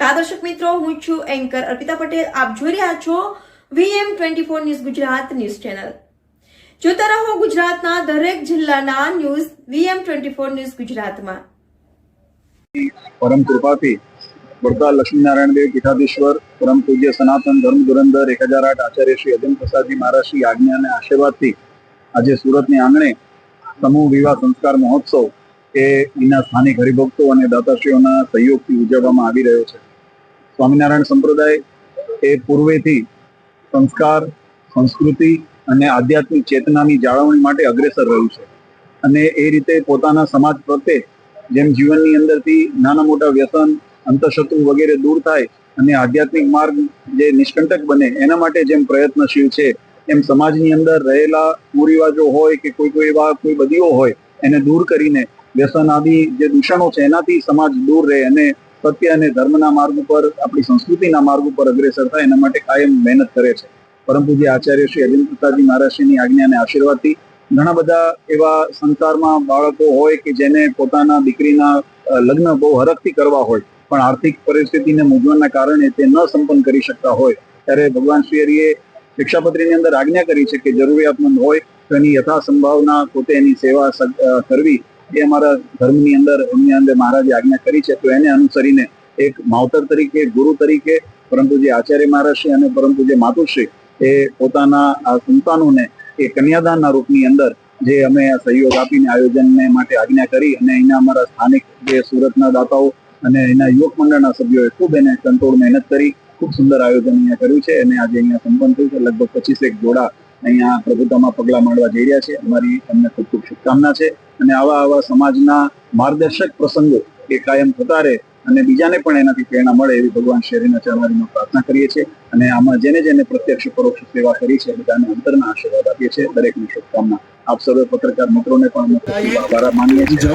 નમસ્કાર દર્શક મિત્રો, હું છું એન્કર અર્પિતા પટેલ. આપ જોઈ રહ્યા છો VM24 news Gujarat news channel. જોતા રહો ગુજરાતના દરેક જિલ્લાના ન્યૂઝ VM24 ન્યૂઝ ગુજરાતમાં. પરમ કૃપાથી વડતાલ લક્ષ્મીનારાયણ દેવ પીઠાધીશ્વર પરમ પૂજ્ય સનાતન ધર્મ ધુરંધર 1008 આચાર્ય શ્રી અજન પ્રસાદજી મહારાજ શ્રી આજ્ઞા અને આશીર્વાદથી આજે સુરતની આંગણે સમૂહ વિવાહ સંસ્કાર મહોત્સવ એ એના સ્થાનિક હરિભક્તો અને દાતાશ્રીઓના સહયોગથી ઉજવવામાં આવી રહ્યો છે. સ્વામિનારાયણ સંપ્રદાય એ પૂર્વેથી સંસ્કાર, સંસ્કૃતિ અને આધ્યાત્મિક ચેતનાની જાળવણી માટે અગ્રેસર રહ્યું છે અને એ રીતે પોતાના સમાજ પ્રત્યે જેમ જીવનની અંદરથી નાના મોટા વ્યસન, અંતઃશત્રુ વગેરે દૂર થાય અને આધ્યાત્મિક માર્ગ જે નિષ્કંટક બને એના માટે જેમ પ્રયત્નશીલ છે, એમ સમાજની અંદર રહેલા કુરિવાજો હોય કે કોઈ એવા કોઈ બદીઓ હોય એને દૂર કરીને વ્યસન આદિ જે દૂષણો છે એનાથી સમાજ દૂર રહે અને સત્ય અને ધર્મના માર્ગ ઉપર, આપણી સંસ્કૃતિના માર્ગ ઉપર અગ્રેસર થાય એના માટે કાયમ મહેનત કરે છે. પરમ પૂજ્ય આચાર્ય શ્રી અજન પ્રસાદજી મહારાજશ્રીની આજ્ઞા અને આશીર્વાદથી ઘણા બધા એવા સંસારમાં બાળકો હોય કે જેને પોતાના દીકરીના લગ્ન બહુ હરખથી કરવા હોય પણ આર્થિક પરિસ્થિતિને મૂંઝવણના કારણે તે ન સંપન્ન કરી શકતા હોય ત્યારે ભગવાન શ્રી હરિએ શિક્ષાપત્રીની અંદર આજ્ઞા કરી છે કે જરૂરિયાતમંદ હોય તો એની યથાસંભાવના પોતે એની સેવા કરવી એ અમારા ધર્મની અંદર એમની અંદર મહારાજે આજ્ઞા કરી છે. તો એને અનુસરીને એક માવતર તરીકે, ગુરુ તરીકે પરમ પૂજ્ય આચાર્ય મહારાજશ્રી અને પરમ પૂજ્ય માતુશ્રી એ પોતાના આ સંતાનોને એ કન્યાદાનના રૂપની અંદર જે અમે સહયોગ આપીને આયોજનને માટે આજ્ઞા કરી અને અહીંના અમારા સ્થાનિક જે સુરતના દાતાઓ અને એના યુવક મંડળના સભ્યોએ ખૂબ એને કંટ્રોલ મહેનત કરી ખૂબ સુંદર આયોજન અહીંયા કર્યું છે અને આજે અહીંયા સંપન્ન થયું છે. લગભગ 25 જોડા અહીંયા પ્રભુતામાં પગલા માંડવા જઈ રહ્યા છે. અમારી એમને ખૂબ ખૂબ શુભકામના છે અને આવા સમાજના માર્ગદર્શક પ્રસંગો એ કાયમ થતા રહે અને બીજાને પણ એનાથી પ્રેરણા મળે એવી ભગવાન શ્રીના ચરણારીમાં પ્રાર્થના કરીએ છીએ અને આમાં જેને પ્રત્યક્ષ પરોક્ષ સેવા કરી છે બધાને અંતરના આશીર્વાદ આપીએ છીએ. દરેકની શુભકામના. આપ સર્વે પત્રકાર મિત્રોને પણ આભાર માનીએ છીએ.